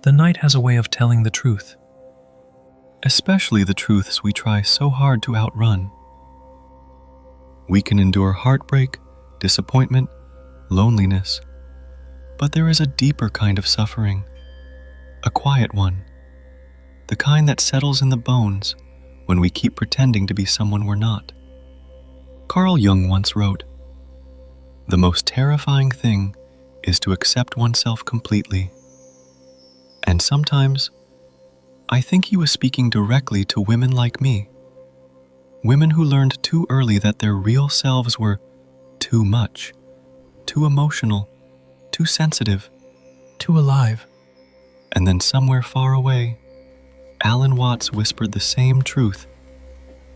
The night has a way of telling the truth, especially the truths we try so hard to outrun. We can endure heartbreak, disappointment, loneliness, but there is a deeper kind of suffering, a quiet one, the kind that settles in the bones when we keep pretending to be someone we're not. Carl Jung once wrote, "The most terrifying thing is to accept oneself completely." And sometimes, I think he was speaking directly to women like me, women who learned too early that their real selves were too much, too emotional, too sensitive, too alive. and then somewhere far away, Alan Watts whispered the same truth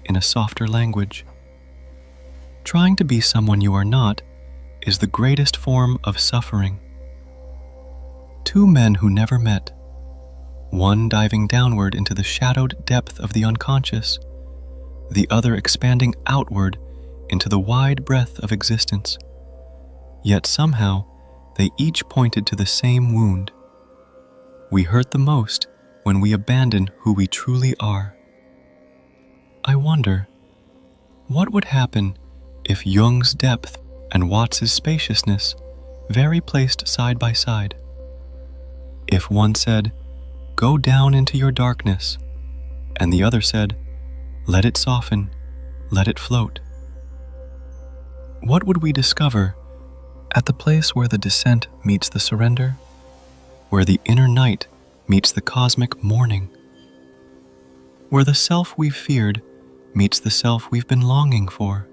in a softer language. Trying to be someone you are not is the greatest form of suffering. Two men who never met, one diving downward into the shadowed depth of the unconscious, the other expanding outward into the wide breadth of existence. Yet somehow, they each pointed to the same wound. We hurt the most when we abandon who we truly are. I wonder, what would happen if Jung's depth and Watts's spaciousness very placed side by side? If one said, "Go down into your darkness," and the other said, "Let it soften, let it float." What would we discover at the place where the descent meets the surrender, where the inner night meets the cosmic morning, where the self we've feared meets the self we've been longing for?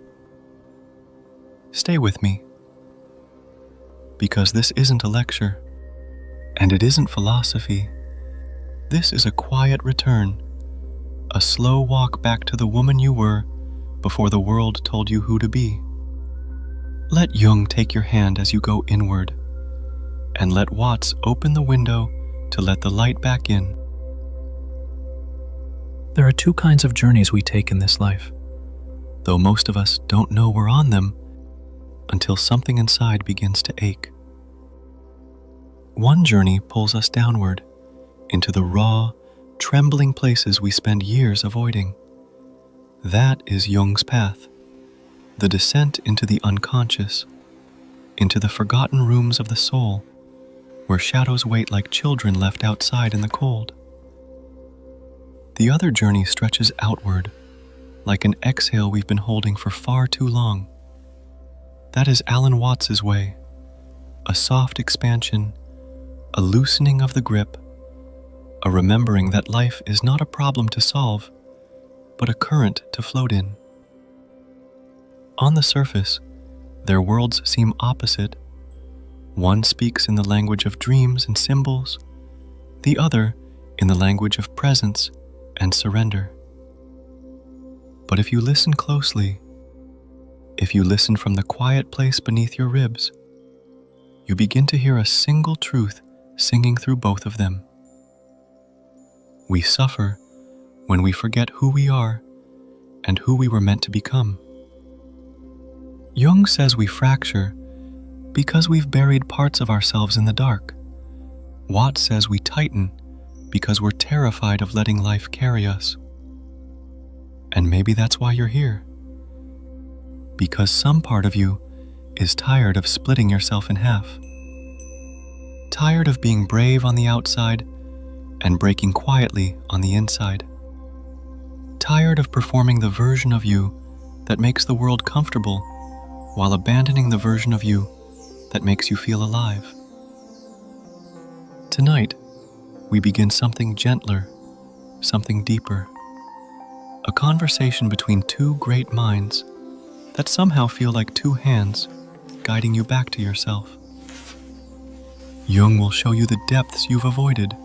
Stay with me, because this isn't a lecture, and it isn't philosophy. This is a quiet return, a slow walk back to the woman you were before the world told you who to be. Let Jung take your hand as you go inward, and let Watts open the window to let the light back in. There are two kinds of journeys we take in this life, though most of us don't know we're on them until something inside begins to ache. One journey pulls us downward into the raw, trembling places we spend years avoiding. That is Jung's path, the descent into the unconscious, into the forgotten rooms of the soul, where shadows wait like children left outside in the cold. The other journey stretches outward, like an exhale we've been holding for far too long. That is Alan Watts's way, a soft expansion, a loosening of the grip, a remembering that life is not a problem to solve, but a current to float in. On the surface, their worlds seem opposite. One speaks in the language of dreams and symbols, the other in the language of presence and surrender. But if you listen closely, if you listen from the quiet place beneath your ribs, you begin to hear a single truth singing through both of them. We suffer when we forget who we are and who we were meant to become. Jung says we fracture because we've buried parts of ourselves in the dark. Watts says we tighten because we're terrified of letting life carry us. And maybe that's why you're here. Because some part of you is tired of splitting yourself in half. Tired of being brave on the outside and breaking quietly on the inside. Tired of performing the version of you that makes the world comfortable while abandoning the version of you that makes you feel alive. Tonight, we begin something gentler, something deeper. A conversation between two great minds that somehow feel like two hands guiding you back to yourself. Jung will show you the depths you've avoided.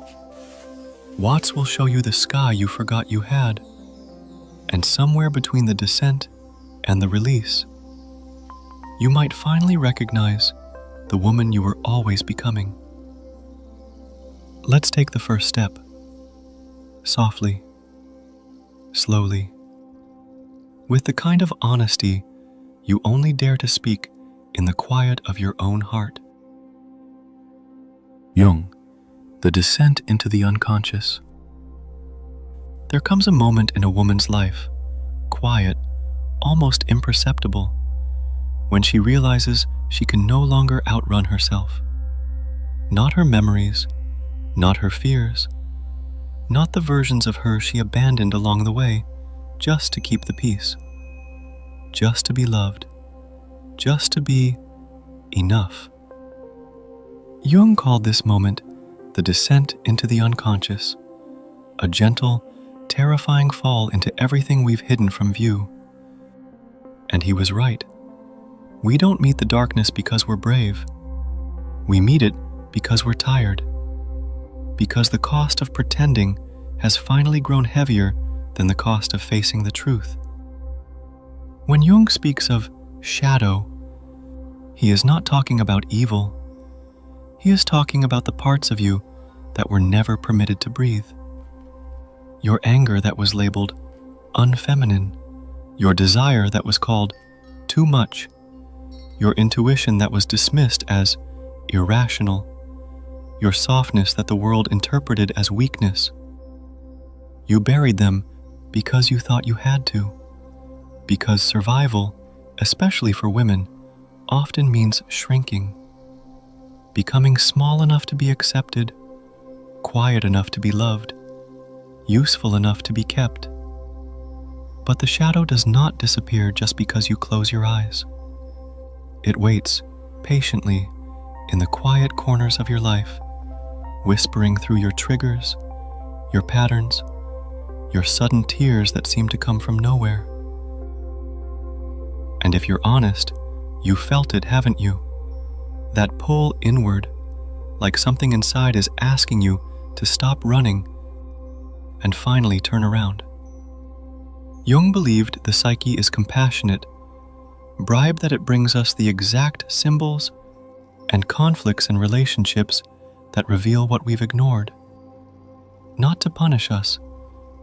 Watts will show you the sky you forgot you had. And somewhere between the descent and the release, you might finally recognize the woman you were always becoming. Let's take the first step. Softly, slowly, with the kind of honesty you only dare to speak in the quiet of your own heart. Jung, The descent into the unconscious. There comes a moment in a woman's life, quiet, almost imperceptible, when she realizes she can no longer outrun herself. Not her memories, not her fears, not the versions of her she abandoned along the way just to keep the peace, just to be loved, just to be enough. Jung called this moment the descent into the unconscious, a gentle, terrifying fall into everything we've hidden from view. And he was right. We don't meet the darkness because we're brave. We meet it because we're tired. Because the cost of pretending has finally grown heavier than the cost of facing the truth. When Jung speaks of shadow, he is not talking about evil. He is talking about the parts of you that were never permitted to breathe. Your anger that was labeled unfeminine, your desire that was called too much, your intuition that was dismissed as irrational, your softness that the world interpreted as weakness. You buried them because you thought you had to, because survival, especially for women, often means shrinking, becoming small enough to be accepted, quiet enough to be loved, useful enough to be kept. But the shadow does not disappear just because you close your eyes. It waits patiently in the quiet corners of your life, whispering through your triggers, your patterns, your sudden tears that seem to come from nowhere. And if you're honest, you felt it, haven't you? That pull inward, like something inside is asking you to stop running and finally turn around. Jung believed the psyche is compassionate, bribed that it brings us the exact symbols and conflicts in relationships that reveal what we've ignored. Not to punish us,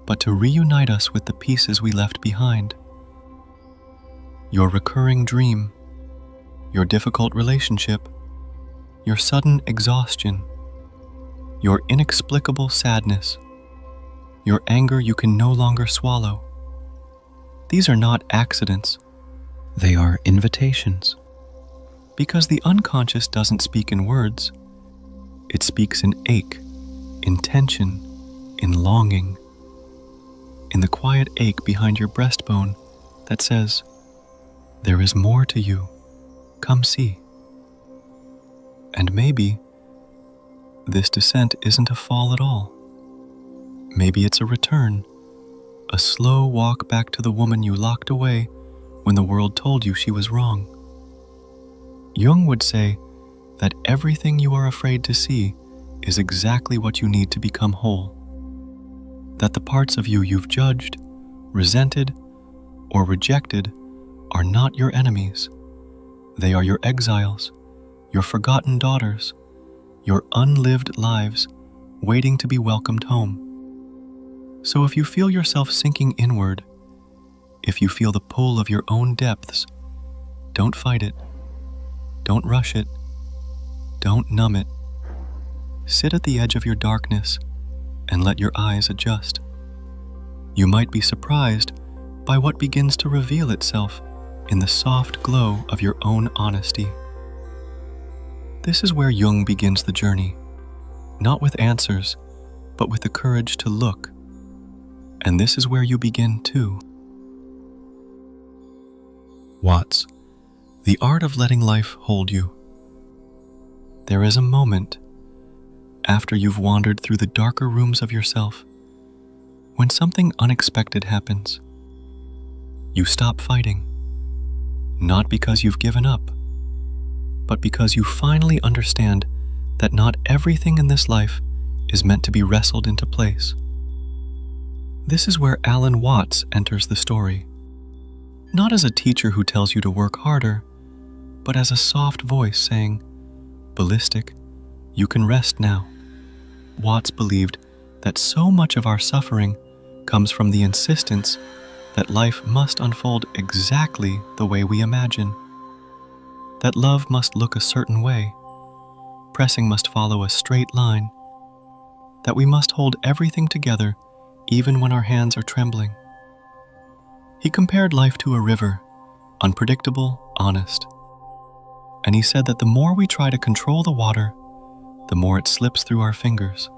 but to reunite us with the pieces we left behind. Your recurring dream, your difficult relationship, your sudden exhaustion, your inexplicable sadness, your anger you can no longer swallow. These are not accidents. They are invitations. Because the unconscious doesn't speak in words. It speaks in ache, in tension, in longing, in the quiet ache behind your breastbone that says, "There is more to you. Come see." And maybe this descent isn't a fall at all. Maybe it's a return, a slow walk back to the woman you locked away when the world told you she was wrong. Jung would say that everything you are afraid to see is exactly what you need to become whole. That the parts of you you've judged, resented, or rejected are not your enemies. They are your exiles, your forgotten daughters, your unlived lives waiting to be welcomed home. So if you feel yourself sinking inward, if you feel the pull of your own depths, don't fight it. Don't rush it. Don't numb it. Sit at the edge of your darkness and let your eyes adjust. You might be surprised by what begins to reveal itself in the soft glow of your own honesty. This is where Jung begins the journey, not with answers, but with the courage to look. And this is where you begin too. Watts, the art of letting life hold you. There is a moment, after you've wandered through the darker rooms of yourself, when something unexpected happens. You stop fighting, not because you've given up, but because you finally understand that not everything in this life is meant to be wrestled into place. This is where Alan Watts enters the story. Not as a teacher who tells you to work harder, but as a soft voice saying, "Ballistic, you can rest now." Watts believed that so much of our suffering comes from the insistence that life must unfold exactly the way we imagine. That love must look a certain way, pressing must follow a straight line, that we must hold everything together even when our hands are trembling. He compared life to a river, unpredictable, honest. And he said that the more we try to control the water, the more it slips through our fingers.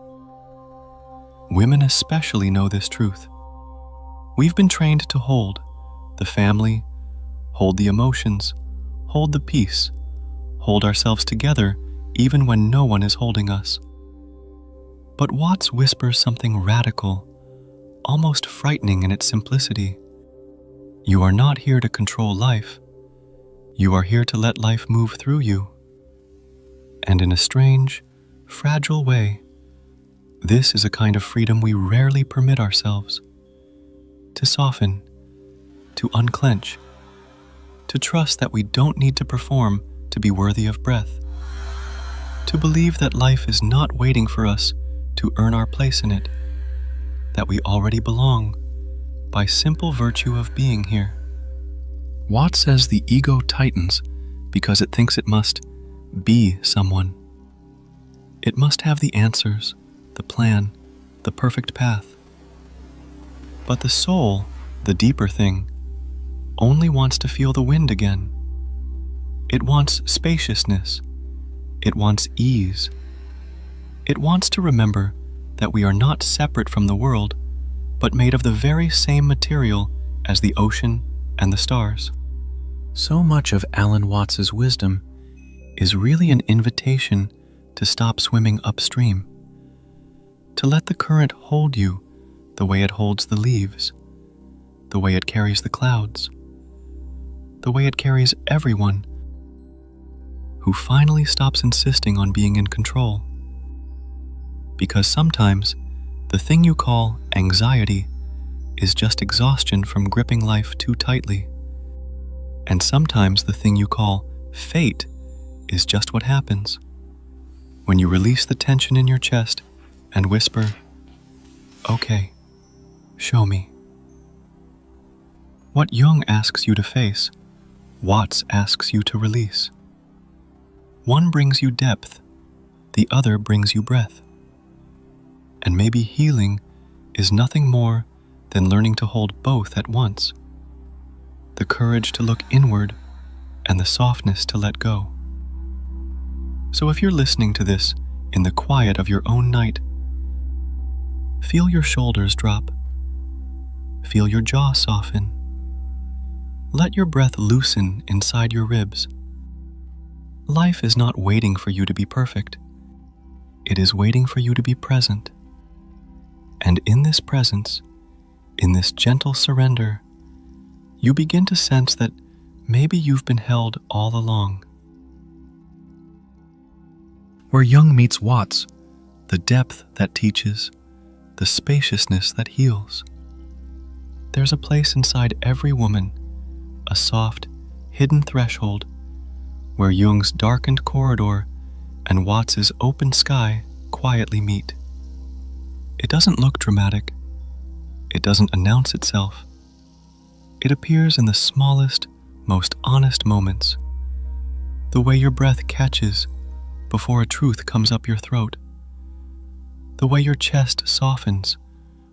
Women especially know this truth. We've been trained to hold the family, hold the emotions, hold the peace, hold ourselves together even when no one is holding us. But Watts whispers something radical, almost frightening in its simplicity. You are not here to control life. You are here to let life move through you. And in a strange, fragile way, this is a kind of freedom we rarely permit ourselves. To soften, to unclench, to trust that we don't need to perform to be worthy of breath. To believe that life is not waiting for us to earn our place in it, that we already belong by simple virtue of being here. Watts says the ego tightens because it thinks it must be someone. It must have the answers, the plan, the perfect path. But the soul, the deeper thing, only wants to feel the wind again. It wants spaciousness. It wants ease. It wants to remember that we are not separate from the world, but made of the very same material as the ocean and the stars. So much of Alan Watts's wisdom is really an invitation to stop swimming upstream, to let the current hold you the way it holds the leaves, the way it carries the clouds, the way it carries everyone who finally stops insisting on being in control. Because sometimes the thing you call anxiety is just exhaustion from gripping life too tightly. And sometimes the thing you call fate is just what happens when you release the tension in your chest and whisper, "Okay, show me." What Jung asks you to face, Watts asks you to release. One brings you depth, the other brings you breath. And maybe healing is nothing more than learning to hold both at once. The courage to look inward and the softness to let go. So if you're listening to this in the quiet of your own night, feel your shoulders drop. Feel your jaw soften. Let your breath loosen inside your ribs. Life is not waiting for you to be perfect. It is waiting for you to be present. And in this presence, in this gentle surrender, you begin to sense that maybe you've been held all along. Where Jung meets Watts, the depth that teaches, the spaciousness that heals. There's a place inside every woman, a soft, hidden threshold, where Jung's darkened corridor and Watts's open sky quietly meet. It doesn't look dramatic. It doesn't announce itself. It appears in the smallest, most honest moments. The way your breath catches before a truth comes up your throat. The way your chest softens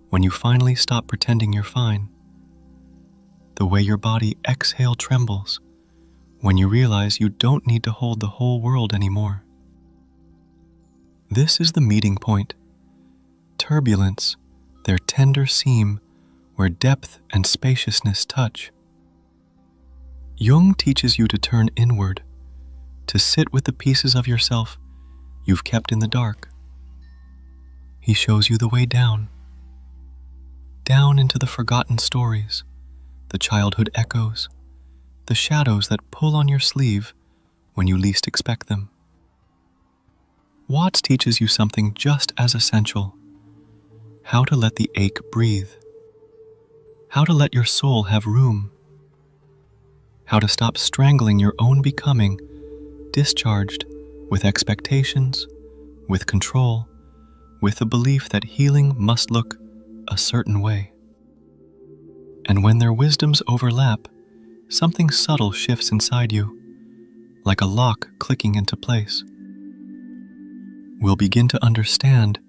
when you finally stop pretending you're fine. The way your body exhale trembles when you realize you don't need to hold the whole world anymore. This is the meeting point. Turbulence, their tender seam where depth and spaciousness touch. Jung teaches you to turn inward, to sit with the pieces of yourself you've kept in the dark. He shows you the way down into the forgotten stories, the childhood echoes, the shadows that pull on your sleeve when you least expect them. Watts teaches you something just as essential: how to let the ache breathe, how to let your soul have room, how to stop strangling your own becoming, discharged with expectations, with control, with the belief that healing must look a certain way. And when their wisdoms overlap, something subtle shifts inside you, like a lock clicking into place. We'll begin to understand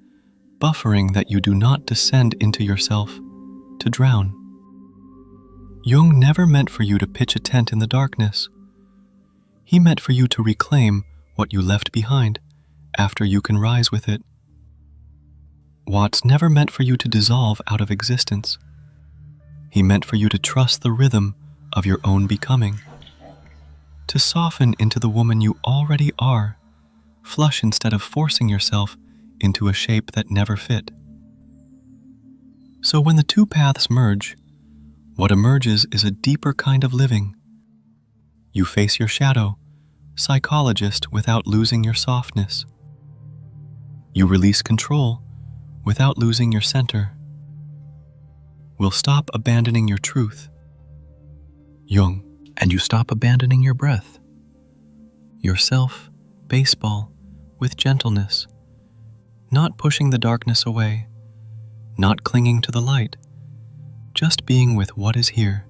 buffering that you do not descend into yourself to drown. Jung never meant for you to pitch a tent in the darkness. He meant for you to reclaim what you left behind after you can rise with it. Watts never meant for you to dissolve out of existence. He meant for you to trust the rhythm of your own becoming, to soften into the woman you already are, flush instead of forcing yourself into a shape that never fit. So when the two paths merge, what emerges is a deeper kind of living. You face your shadow, psychologist, without losing your softness. You release control without losing your center. Will stop abandoning your truth. Jung. And you stop abandoning your breath, yourself, baseball, with gentleness, not pushing the darkness away, not clinging to the light, just being with what is here,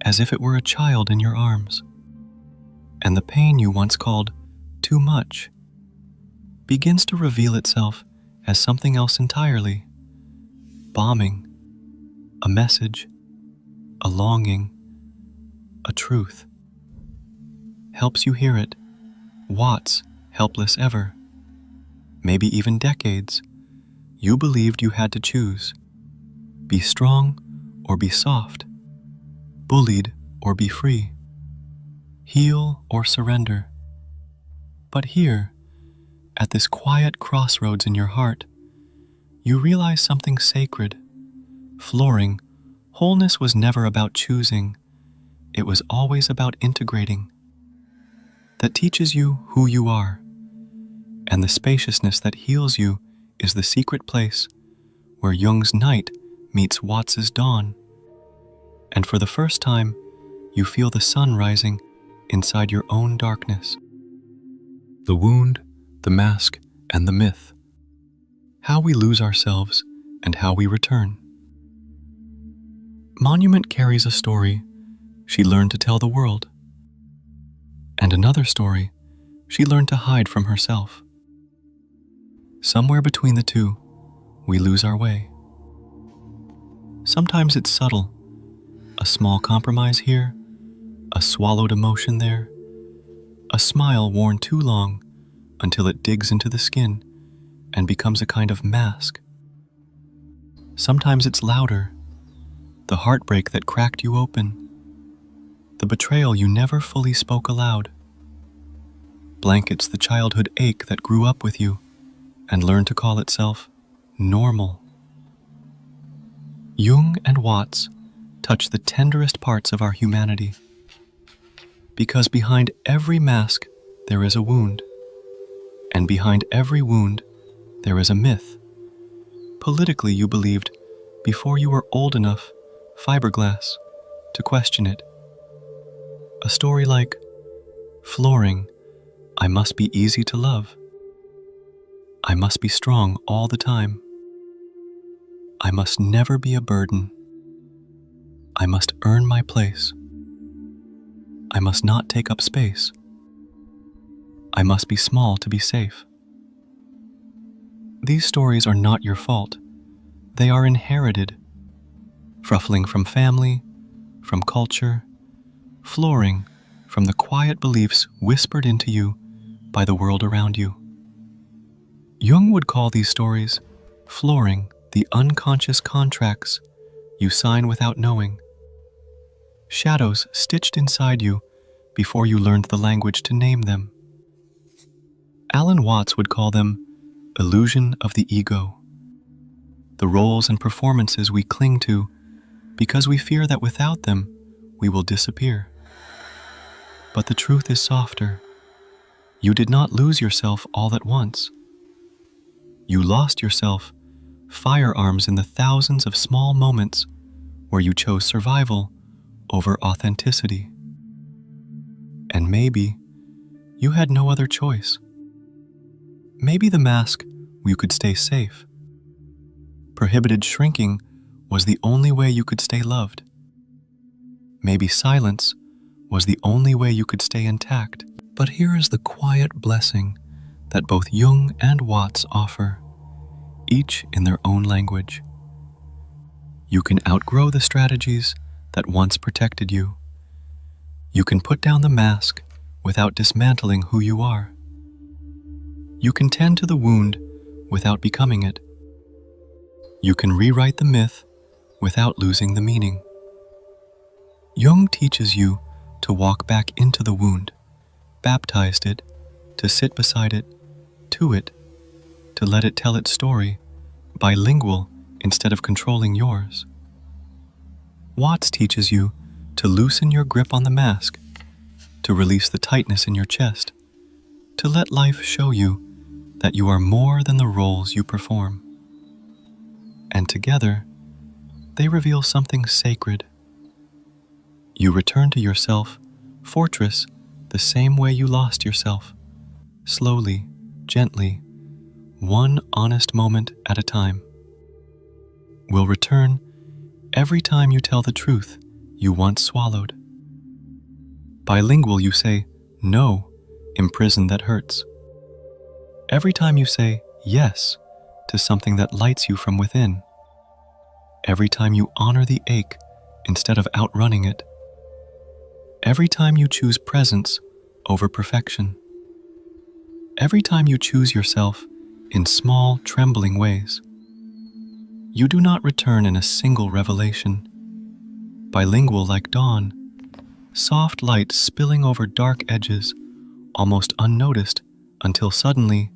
as if it were a child in your arms. And the pain you once called too much begins to reveal itself as something else entirely. Bombing, a message, a longing, a truth. Helps you hear it. Watts, helpless ever. Maybe even decades. You believed you had to choose. Be strong or be soft. Bullied or be free. Heal or surrender. But here, at this quiet crossroads in your heart, you realize something sacred. Flooring, wholeness was never about choosing. It was always about integrating. That teaches you who you are. And the spaciousness that heals you is the secret place where Jung's night meets Watts's dawn. And for the first time, you feel the sun rising inside your own darkness. The wound, the mask, and the myth. How we lose ourselves and how we return. Monument carries a story she learned to tell the world, and another story she learned to hide from herself. Somewhere between the two, we lose our way. Sometimes it's subtle, a small compromise here, a swallowed emotion there, a smile worn too long until it digs into the skin and becomes a kind of mask. Sometimes it's louder, the heartbreak that cracked you open, the betrayal you never fully spoke aloud. Blankets the childhood ache that grew up with you and learned to call itself normal. Jung and Watts touch the tenderest parts of our humanity, because behind every mask there is a wound, and behind every wound there is a myth. Politically, you believed before you were old enough, fiberglass, to question it. A story like, flooring, I must be easy to love. I must be strong all the time. I must never be a burden. I must earn my place. I must not take up space. I must be small to be safe. These stories are not your fault. They are inherited, fruffling from family, from culture, flooring from the quiet beliefs whispered into you by the world around you. Jung would call these stories flooring, the unconscious contracts you sign without knowing. Shadows stitched inside you before you learned the language to name them. Alan Watts would call them illusion of the ego, the roles and performances we cling to because we fear that without them we will disappear. But the truth is softer. You did not lose yourself all at once. You lost yourself, firearms in the thousands of small moments where you chose survival over authenticity. And maybe you had no other choice. Maybe the mask you could stay safe. Prohibited shrinking was the only way you could stay loved. Maybe silence was the only way you could stay intact. But here is the quiet blessing that both Jung and Watts offer. each in their own language. You can outgrow the strategies that once protected you. You can put down the mask without dismantling who you are. You can tend to the wound without becoming it. You can rewrite the myth without losing the meaning. Jung teaches you to walk back into the wound, baptized it, to sit beside it, to let it tell its story, bilingual instead of controlling yours. Watts teaches you to loosen your grip on the mask, to release the tightness in your chest, to let life show you that you are more than the roles you perform. And together, they reveal something sacred. You return to yourself, fortress, the same way you lost yourself, slowly, gently, one honest moment at a time. Will return every time you tell the truth you once swallowed. Bilingual, you say no, imprisoned that hurts. Every time you say yes to something that lights you from within. Every time you honor the ache instead of outrunning it. Every time you choose presence over perfection. Every time you choose yourself in small, trembling ways. You do not return in a single revelation. Bilingual like dawn, soft light spilling over dark edges, almost unnoticed until suddenly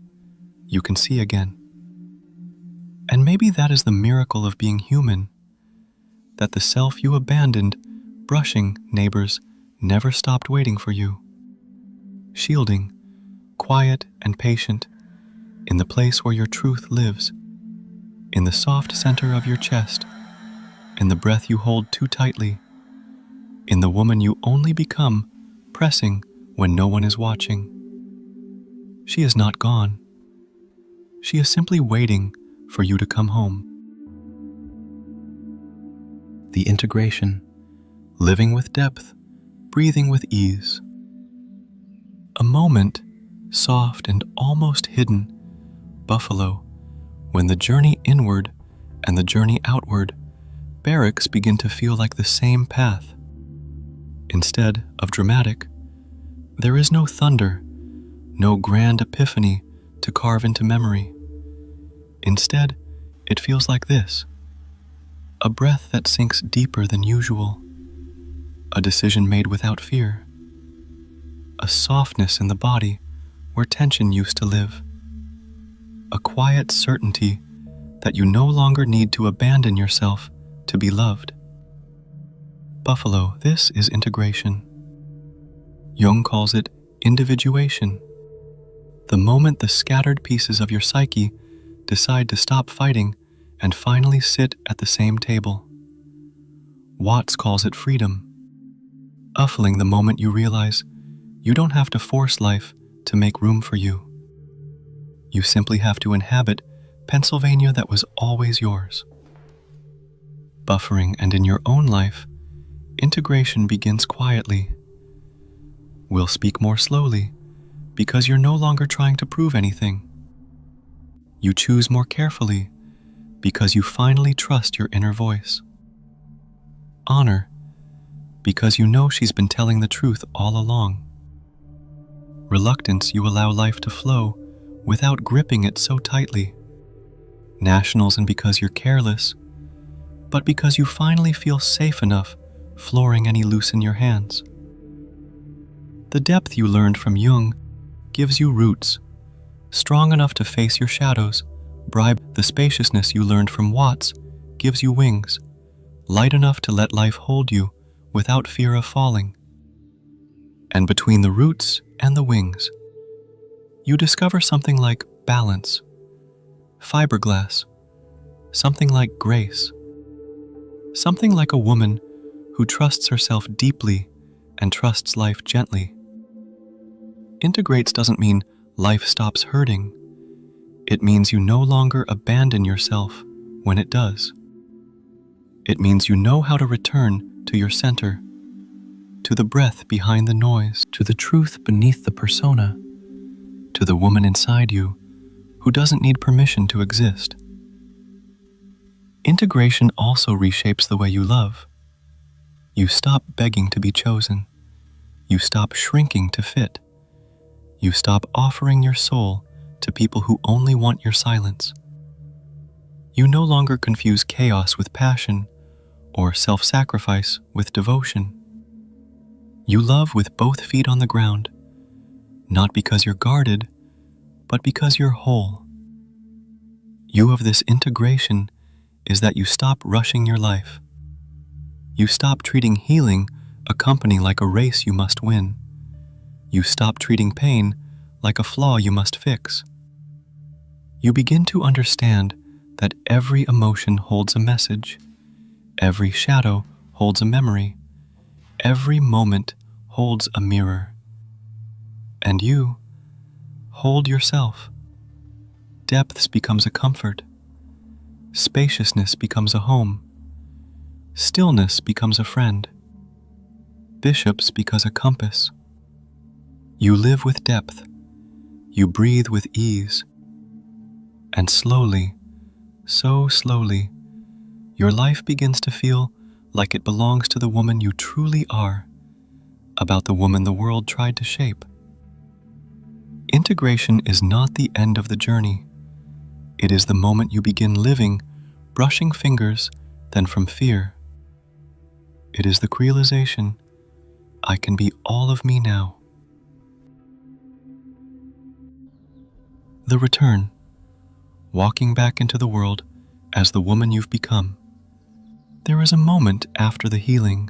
you can see again. And maybe that is the miracle of being human, that the self you abandoned, brushing neighbors, never stopped waiting for you. Shielding, quiet and patient, in the place where your truth lives, in the soft center of your chest, in the breath you hold too tightly, in the woman you only become, pressing when no one is watching. She is not gone. She is simply waiting for you to come home. The integration, living with depth, breathing with ease. A moment, soft and almost hidden, buffalo, when the journey inward and the journey outward, barracks begin to feel like the same path. Instead of dramatic, there is no thunder, no grand epiphany to carve into memory. Instead, it feels like this: a breath that sinks deeper than usual, a decision made without fear, a softness in the body where tension used to live, a quiet certainty that you no longer need to abandon yourself to be loved. Buffalo, this is integration. Jung calls it individuation. The moment the scattered pieces of your psyche decide to stop fighting and finally sit at the same table. Watts calls it freedom. Uffling the moment you realize you don't have to force life to make room for you. You simply have to inhabit Pennsylvania that was always yours. Buffering, and in your own life, integration begins quietly. We'll speak more slowly because you're no longer trying to prove anything. You choose more carefully because you finally trust your inner voice. Honor, because you know she's been telling the truth all along. Reluctance, you allow life to flow without gripping it so tightly. Nationals, and because you're careless, but because you finally feel safe enough flooring any loose in your hands. The depth you learned from Jung gives you roots, strong enough to face your shadows. The spaciousness you learned from Watts gives you wings, light enough to let life hold you without fear of falling. And between the roots and the wings, you discover something like balance, fiberglass, something like grace, something like a woman who trusts herself deeply and trusts life gently. Integrates doesn't mean life stops hurting. It means you no longer abandon yourself when it does. It means you know how to return to your center, to the breath behind the noise, to the truth beneath the persona, to the woman inside you who doesn't need permission to exist. Integration also reshapes the way you love. You stop begging to be chosen. You stop shrinking to fit. You stop offering your soul to people who only want your silence. You no longer confuse chaos with passion or self-sacrifice with devotion. You love with both feet on the ground, not because you're guarded, but because you're whole. You of this integration is that you stop rushing your life. You stop treating healing a company like a race you must win. You stop treating pain like a flaw you must fix. You begin to understand that every emotion holds a message, every shadow holds a memory, every moment holds a mirror. And you hold yourself. Depths becomes a comfort. Spaciousness becomes a home. Stillness becomes a friend. Bishops becomes a compass. You live with depth. You breathe with ease. And slowly, so slowly, your life begins to feel like it belongs to the woman you truly are, about the woman the world tried to shape. Integration is not the end of the journey. It is the moment you begin living, brushing fingers, then from fear. It is the realization, I can be all of me now. The return, walking back into the world as the woman you've become. There is a moment after the healing,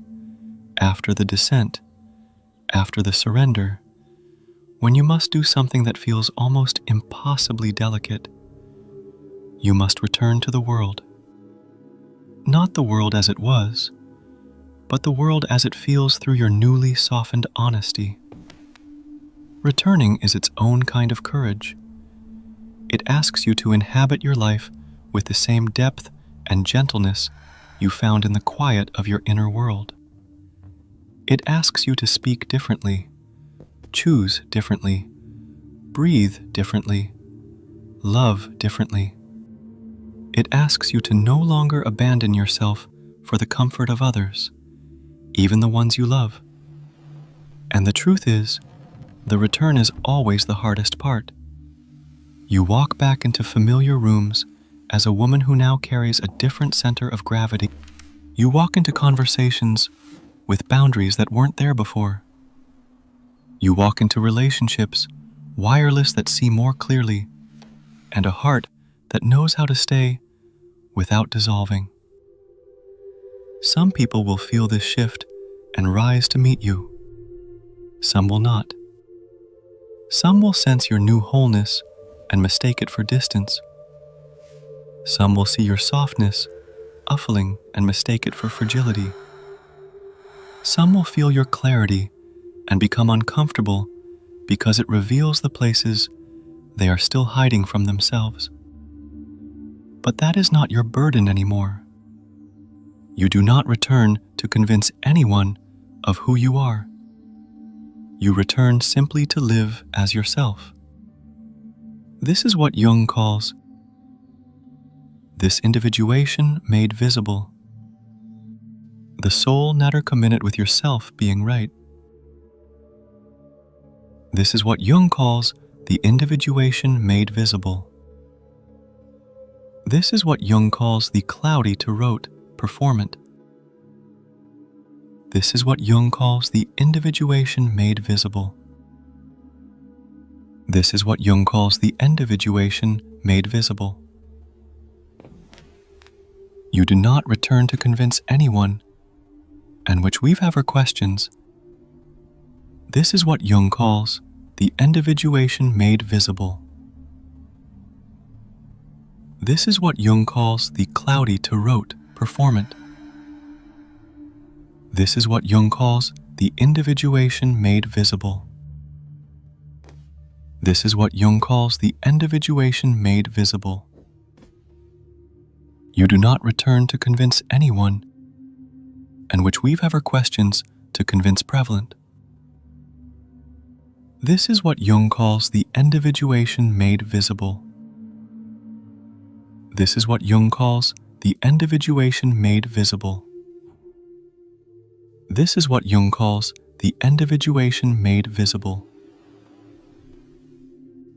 after the descent, after the surrender, when you must do something that feels almost impossibly delicate. You must return to the world. Not the world as it was, but the world as it feels through your newly softened honesty. Returning is its own kind of courage. It asks you to inhabit your life with the same depth and gentleness you found in the quiet of your inner world. It asks you to speak differently, choose differently, breathe differently, love differently. It asks you to no longer abandon yourself for the comfort of others, even the ones you love. And the truth is, the return is always the hardest part. You walk back into familiar rooms as a woman who now carries a different center of gravity. You walk into conversations with boundaries that weren't there before. You walk into relationships, wireless that see more clearly, and a heart that knows how to stay without dissolving. Some people will feel this shift and rise to meet you. Some will not. Some will sense your new wholeness and mistake it for distance. Some will see your softness, uffling, and mistake it for fragility. Some will feel your clarity and become uncomfortable because it reveals the places they are still hiding from themselves. But that is not your burden anymore. You do not return to convince anyone of who you are. You return simply to live as yourself. This is what Jung calls this individuation made visible. The soul natter committed with yourself being right. This is what Jung calls the individuation made visible. This is what Jung calls the cloudy to rote performant. This is what Jung calls the individuation made visible. This is what Jung calls the individuation made visible. You do not return to convince anyone, and which we've ever questions. This is what Jung calls the individuation made visible. This is what Jung calls the cloudy to rote performant. This is what Jung calls the individuation made visible. This is what Jung calls the individuation made visible. You do not return to convince anyone, and which we've ever questions to convince prevalent. This is what Jung calls the individuation made visible. This is what Jung calls the individuation made visible. This is what Jung calls the individuation made visible.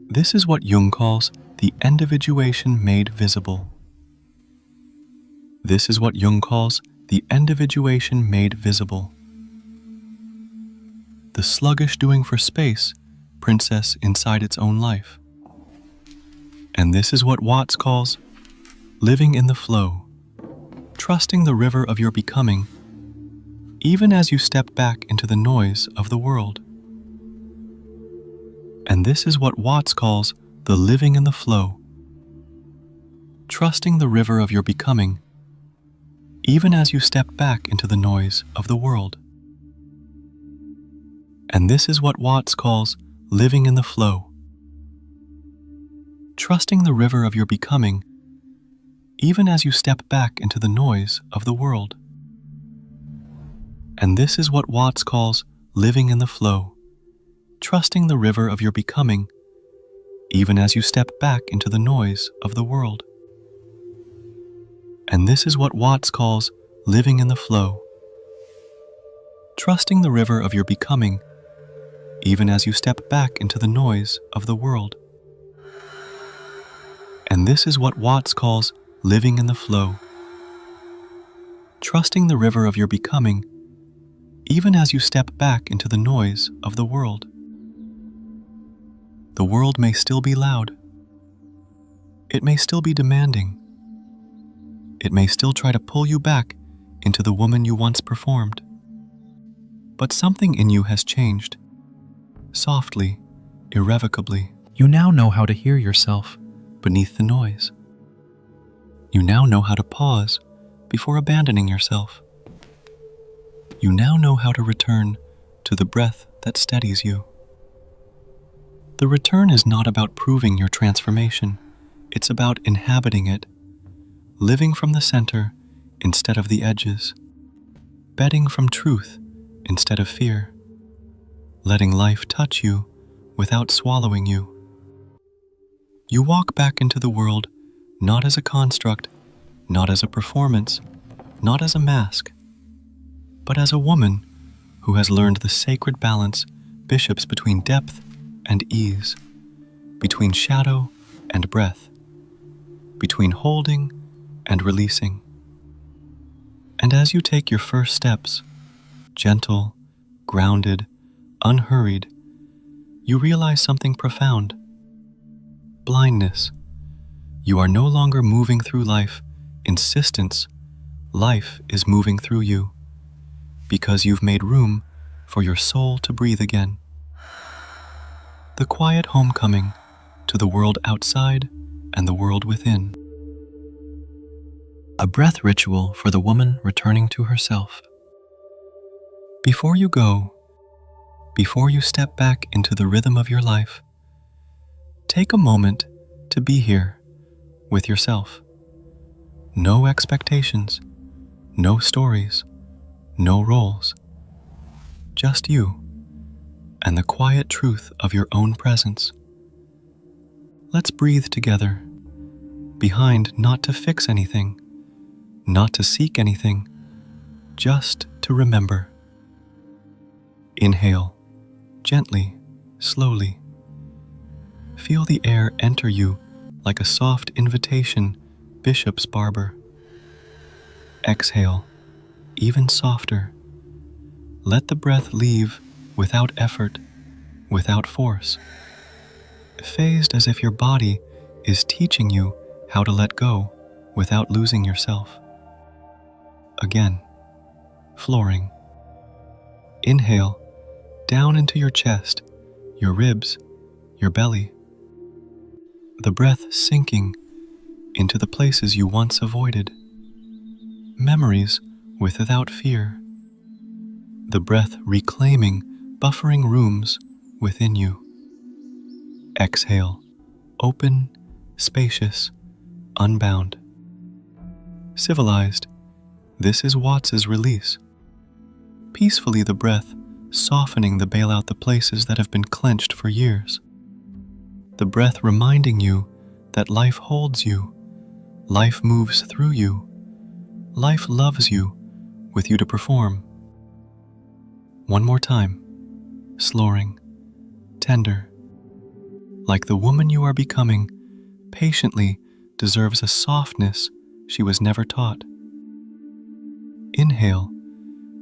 This is what Jung calls the individuation made visible. This is what Jung calls the individuation made visible. The sluggish doing for space, princess inside its own life. And this is what Watts calls living in the flow, trusting the river of your becoming, even as you step back into the noise of the world. And this is what Watts calls the living in the flow, trusting the river of your becoming, even as you step back into the noise of the world. And this is what Watts calls living in the flow, trusting the river of your becoming, even as you step back into the noise of the world. And this is what Watts calls living in the flow, trusting the river of your becoming, even as you step back into the noise of the world. And this is what Watts calls living in the flow, trusting the river of your becoming, even as you step back into the noise of the world. And this is what Watts calls living in the flow, trusting the river of your becoming, even as you step back into the noise of the world. The world may still be loud. It may still be demanding. It may still try to pull you back into the woman you once performed. But something in you has changed, softly, irrevocably. You now know how to hear yourself beneath the noise. You now know how to pause before abandoning yourself. You now know how to return to the breath that steadies you. The return is not about proving your transformation. It's about inhabiting it, living from the center instead of the edges, bedding from truth instead of fear, letting life touch you without swallowing you. You walk back into the world not as a construct, not as a performance, not as a mask, but as a woman who has learned the sacred balance bishops between depth and ease, between shadow and breath, between holding and releasing. And as you take your first steps, gentle, grounded, unhurried, you realize something profound. Blindness. You are no longer moving through life, insistence. Life is moving through you, because you've made room for your soul to breathe again. The quiet homecoming to the world outside and the world within. A breath ritual for the woman returning to herself. Before you go, before you step back into the rhythm of your life, take a moment to be here with yourself. No expectations, no stories, no roles. Just you and the quiet truth of your own presence. Let's breathe together, behind not to fix anything, not to seek anything, just to remember. Inhale, gently, slowly. Feel the air enter you like a soft invitation, bishop's barber. Exhale, even softer. Let the breath leave without effort, without force. Phased as if your body is teaching you how to let go without losing yourself. Again, flooring. Inhale, down into your chest, your ribs, your belly. The breath sinking into the places you once avoided. Memories without fear. The breath reclaiming buffering rooms within you. Exhale, open, spacious, unbound. Civilized, this is Watts's release. Peacefully the breath softening the bailout the places that have been clenched for years. The breath reminding you that life holds you, life moves through you, Life loves you, with you to perform. One more time, slowing, tender. Like the woman you are becoming, patiently deserves a softness she was never taught. Inhale,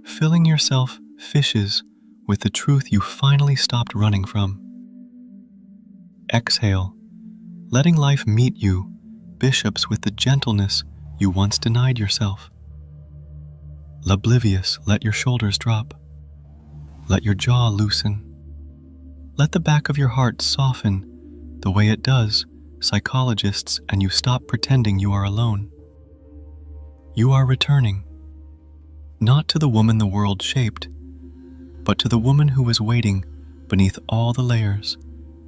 filling yourself fishes with the truth you finally stopped running from. Exhale, letting life meet you, bishops with the gentleness you once denied yourself. Oblivious, let your shoulders drop. Let your jaw loosen. Let the back of your heart soften the way it does, psychologists, and you stop pretending you are alone. You are returning, not to the woman the world shaped, but to the woman who was waiting beneath all the layers,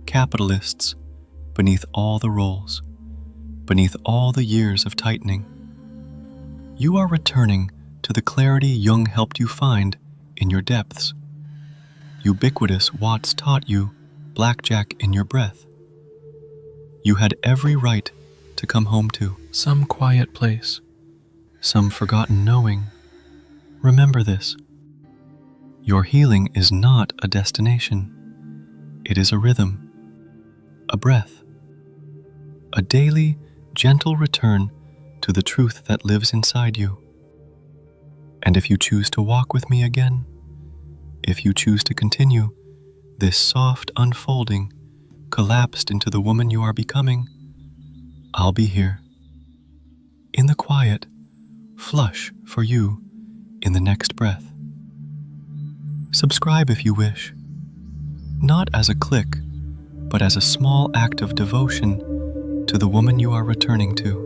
capitalists, beneath all the roles, beneath all the years of tightening. You are returning to the clarity Jung helped you find in your depths. Ubiquitous Watts taught you blackjack in your breath. You had every right to come home to some quiet place, some forgotten knowing. Remember this. Your healing is not a destination. It is a rhythm, a breath, a daily, gentle return to the truth that lives inside you. And if you choose to walk with me again, if you choose to continue this soft unfolding, collapsed into the woman you are becoming, I'll be here. In the quiet, flush for you in the next breath. Subscribe if you wish, not as a click, but as a small act of devotion to the woman you are returning to.